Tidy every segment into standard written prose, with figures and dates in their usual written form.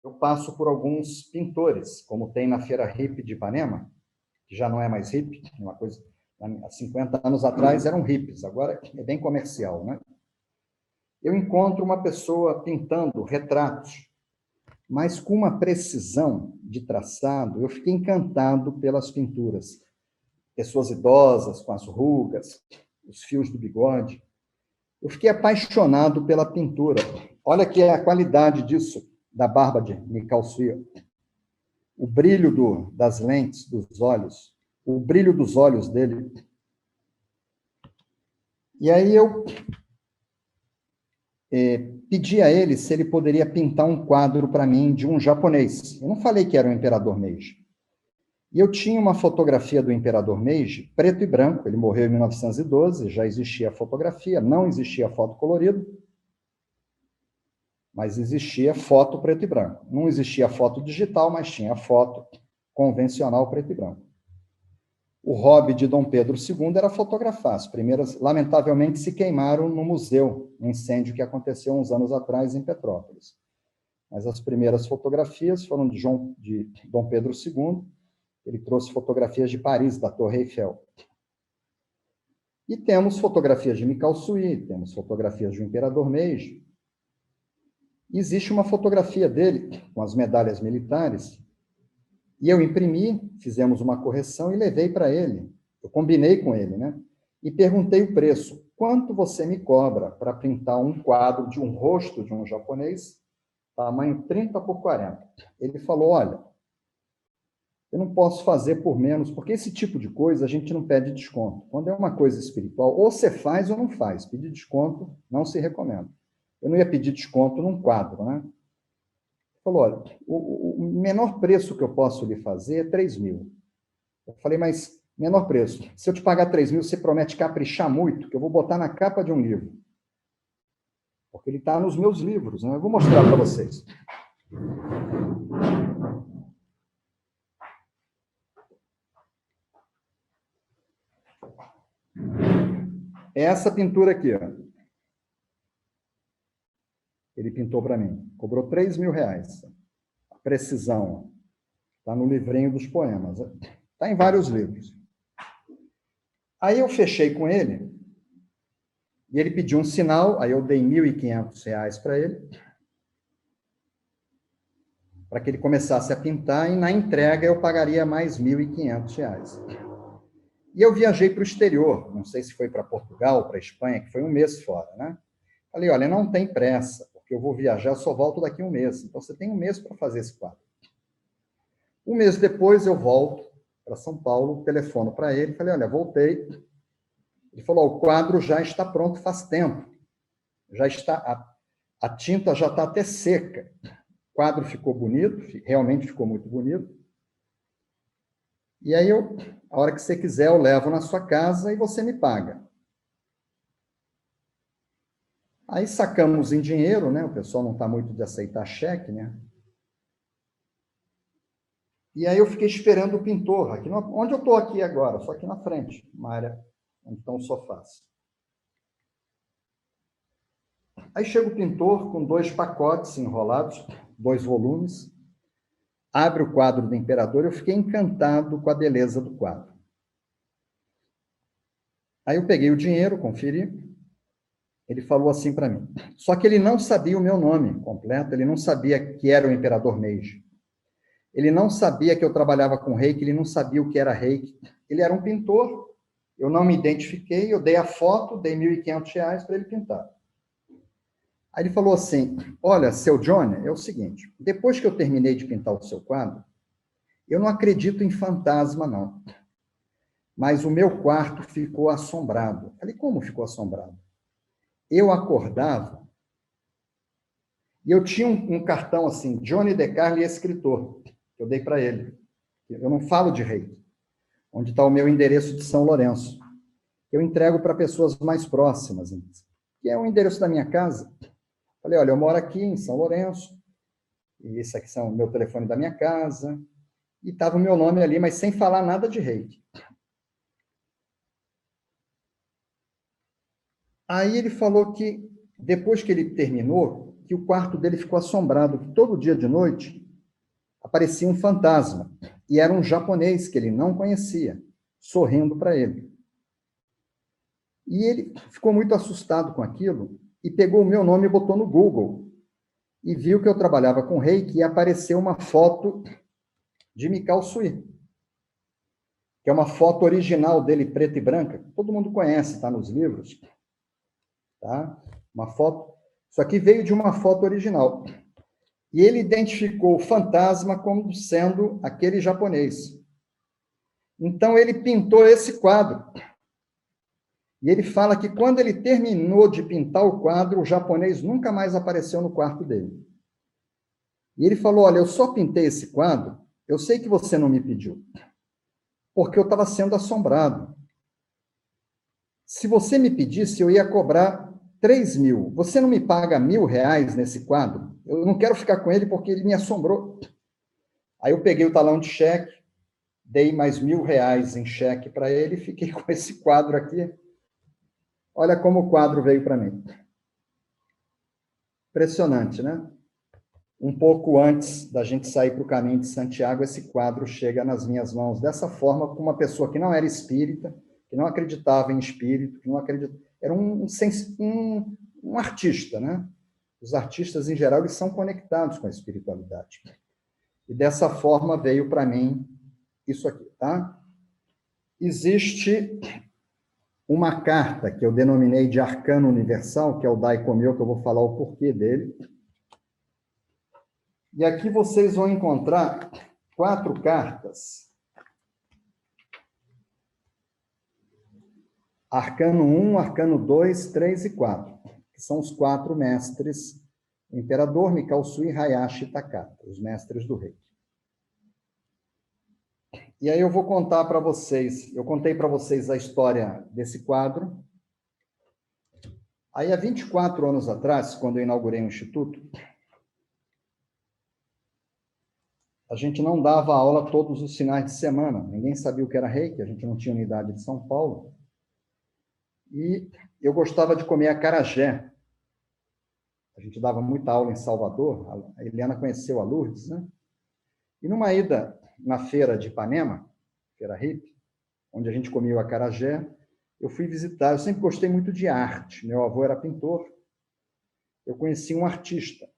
eu passo por alguns pintores, como tem na Feira Hippie de Ipanema, que já não é mais hippie, uma coisa, há 50 anos atrás eram hippies, agora é bem comercial, né? Eu encontro uma pessoa pintando retratos, mas com uma precisão de traçado, eu fiquei encantado pelas pinturas. Pessoas idosas, com as rugas, os fios do bigode. Eu fiquei apaixonado pela pintura. Olha que é a qualidade disso, da barba de Michał Suja. O brilho das lentes, dos olhos, o brilho dos olhos dele. E aí eu pedi a ele se ele poderia pintar um quadro para mim de um japonês. Eu não falei que era o Imperador Meiji. E eu tinha uma fotografia do Imperador Meiji, preto e branco, ele morreu em 1912, já existia a fotografia, não existia foto colorida, mas existia foto preto e branco. Não existia foto digital, mas tinha foto convencional preto e branco. O hobby de Dom Pedro II era fotografar. As primeiras, lamentavelmente, se queimaram no museu, um incêndio que aconteceu uns anos atrás em Petrópolis. Mas as primeiras fotografias foram de Dom Pedro II. Ele trouxe fotografias de Paris, da Torre Eiffel. E temos fotografias de Michał Suja, temos fotografias do Imperador Meiji. E existe uma fotografia dele, com as medalhas militares, e eu imprimi, fizemos uma correção e levei para ele. Eu combinei com ele, né? E perguntei o preço. Quanto você me cobra para printar um quadro de um rosto de um japonês, tamanho 30 por 40? Ele falou, olha, eu não posso fazer por menos, porque esse tipo de coisa a gente não pede desconto. Quando é uma coisa espiritual, ou você faz ou não faz. Pedir desconto não se recomenda. Eu não ia pedir desconto num quadro, né? Ele falou, olha, o menor preço que eu posso lhe fazer é 3 mil. Eu falei, mas menor preço. Se eu te pagar 3 mil, você promete caprichar muito, que eu vou botar na capa de um livro. Porque ele está nos meus livros, né? Eu vou mostrar para vocês. É essa pintura aqui, ó. Ele pintou para mim. Cobrou 3 mil reais. A precisão. Está no livrinho dos poemas. Está em vários livros. Aí eu fechei com ele, e ele pediu um sinal, aí eu dei R$1.500 para ele, para que ele começasse a pintar, e na entrega eu pagaria mais R$1.500. E eu viajei para o exterior, não sei se foi para Portugal, para Espanha, que foi um mês fora, né? Falei, olha, não tem pressa, porque eu vou viajar, eu só volto daqui a um mês, então você tem um mês para fazer esse quadro. Um mês depois eu volto para São Paulo, telefono para ele, falei, olha, voltei. Ele falou, o quadro já está pronto faz tempo, já está, a tinta já está até seca. O quadro ficou bonito, realmente ficou muito bonito. E aí, a hora que você quiser, eu levo na sua casa e você me paga. Aí sacamos em dinheiro, né? O pessoal não está muito de aceitar cheque, né? E aí eu fiquei esperando o pintor, aqui onde eu estou aqui agora, só aqui na frente, uma área onde estão os sofás. Aí chega o pintor com 2 pacotes enrolados, 2 volumes, abre o quadro do Imperador, eu fiquei encantado com a beleza do quadro. Aí eu peguei o dinheiro, conferi, ele falou assim para mim, só que ele não sabia o meu nome completo, ele não sabia que era o Imperador Meiji. Ele não sabia que eu trabalhava com reiki, ele não sabia o que era reiki. Ele era um pintor, eu não me identifiquei, eu dei a foto, dei R$1.500 para ele pintar. Aí ele falou assim, olha, seu Johnny, é o seguinte, depois que eu terminei de pintar o seu quadro, eu não acredito em fantasma, não. Mas o meu quarto ficou assombrado. Eu falei, como ficou assombrado? Eu acordava e eu tinha um cartão assim, Johnny De Carli, escritor, que eu dei para ele. Eu não falo de reiki, onde está o meu endereço de São Lourenço. Eu entrego para pessoas mais próximas, que é o endereço da minha casa. Falei, olha, eu moro aqui em São Lourenço, e esse aqui é o meu telefone da minha casa, e estava o meu nome ali, mas sem falar nada de reiki. Aí ele falou que, depois que ele terminou, que o quarto dele ficou assombrado, que todo dia de noite aparecia um fantasma, e era um japonês que ele não conhecia, sorrindo para ele. E ele ficou muito assustado com aquilo, e pegou o meu nome e botou no Google, e viu que eu trabalhava com Reiki, e apareceu uma foto de Mikao Sui, que é uma foto original dele, preta e branca, todo mundo conhece, está nos livros. Tá? Uma foto. Isso aqui veio de uma foto original. E ele identificou o fantasma como sendo aquele japonês. Então, ele pintou esse quadro. E ele fala que quando ele terminou de pintar o quadro, o japonês nunca mais apareceu no quarto dele. E ele falou, olha, eu só pintei esse quadro, eu sei que você não me pediu, porque eu estava sendo assombrado. Se você me pedisse, eu ia cobrar 3.000. Você não me paga R$ 1.000 nesse quadro? Eu não quero ficar com ele porque ele me assombrou. Aí eu peguei o talão de cheque, dei mais R$ 1.000 em cheque para ele e fiquei com esse quadro aqui. Olha como o quadro veio para mim. Impressionante, né? Um pouco antes da gente sair para o caminho de Santiago, esse quadro chega nas minhas mãos dessa forma, com uma pessoa que não era espírita, que não acreditava em espírito, que não acreditava... Era um artista, né? Os artistas, em geral, eles são conectados com a espiritualidade. E dessa forma veio para mim isso aqui, tá? Existe uma carta que eu denominei de Arcano Universal, que é o Daikomyo, que eu vou falar o porquê dele. E aqui vocês vão encontrar 4 cartas. Arcano 1, Arcano 2, 3 e 4, que são os 4 mestres, o Imperador, Mikao Sui, Hayashi e Takata, os mestres do Reiki. E aí eu vou contar para vocês, eu contei para vocês a história desse quadro. Aí, há 24 anos atrás, quando eu inaugurei o Instituto, a gente não dava aula todos os finais de semana, ninguém sabia o que era Reiki, a gente não tinha unidade de São Paulo. E eu gostava de comer acarajé. A gente dava muita aula em Salvador, a Eliana conheceu a Lourdes, né? E numa ida na feira de Ipanema, feira hippie, onde a gente comia o acarajé, eu fui visitar, eu sempre gostei muito de arte, meu avô era pintor, eu conheci um artista.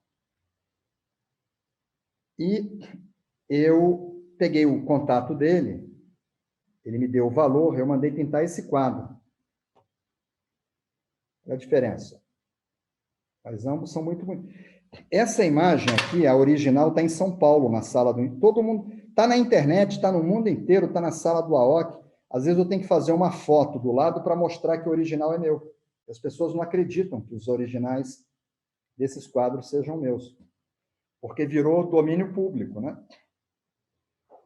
E eu peguei o contato dele, ele me deu o valor, eu mandei pintar esse quadro. Olha a diferença. Mas ambos são muito bonitos. Essa imagem aqui, a original, está em São Paulo, na sala do... Todo mundo... Está na internet, está no mundo inteiro, está na sala do AOC. Às vezes eu tenho que fazer uma foto do lado para mostrar que o original é meu. As pessoas não acreditam que os originais desses quadros sejam meus. Porque virou domínio público, né?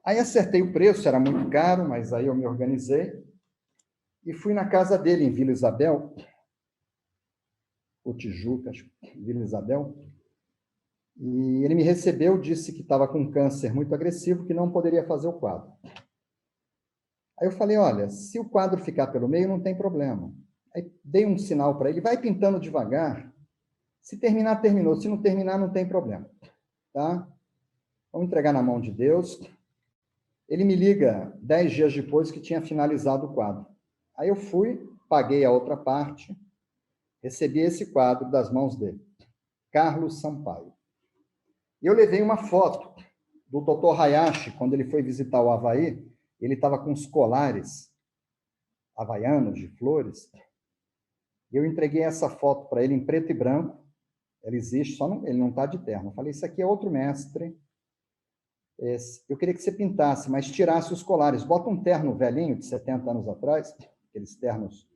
Aí acertei o preço, era muito caro, mas aí eu me organizei e fui na casa dele, em Vila Isabel, ou Tijuca, acho, Vila Isabel, e ele me recebeu, disse que estava com câncer muito agressivo, que não poderia fazer o quadro. Aí eu falei, olha, se o quadro ficar pelo meio, não tem problema. Aí dei um sinal para ele, vai pintando devagar, se terminar, terminou, se não terminar, não tem problema. Tá? Vamos entregar na mão de Deus. Ele me liga 10 dias depois que tinha finalizado o quadro. Aí eu fui, paguei a outra parte, recebi esse quadro das mãos dele, Carlos Sampaio. E eu levei uma foto do Dr. Hayashi, quando ele foi visitar o Havaí, ele estava com os colares havaianos de flores, e eu entreguei essa foto para ele em preto e branco, ela existe, só não, ele não está de terno. Eu falei, isso aqui é outro mestre, eu queria que você pintasse, mas tirasse os colares. Bota um terno velhinho, de 70 anos atrás, aqueles ternos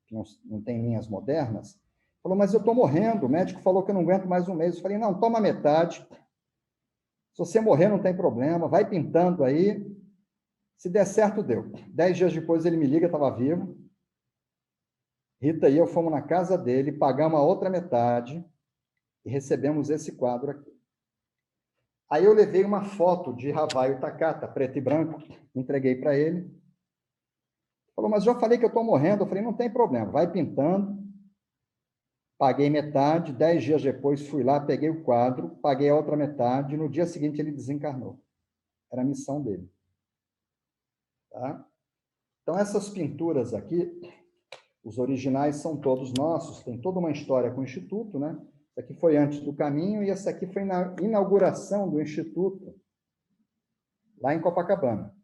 que não tem linhas modernas. Falou, mas eu estou morrendo, o médico falou que eu não aguento mais um mês. Eu falei, não, toma metade. Se você morrer, não tem problema, vai pintando aí. Se der certo, deu. 10 dias depois, ele me liga, estava vivo. Rita e eu fomos na casa dele, pagamos a outra metade e recebemos esse quadro aqui. Aí eu levei uma foto de Havaio Takata, preto e branco, entreguei para ele. Falou, mas já falei que eu estou morrendo. Eu falei, não tem problema, vai pintando. paguei metade, 10 dias depois fui lá, peguei o quadro, paguei a outra metade, e no dia seguinte ele desencarnou. Era a missão dele. Tá? Então, essas pinturas aqui, os originais são todos nossos, tem toda uma história com o Instituto, né? Essa aqui foi antes do caminho, e essa aqui foi na inauguração do Instituto, lá em Copacabana.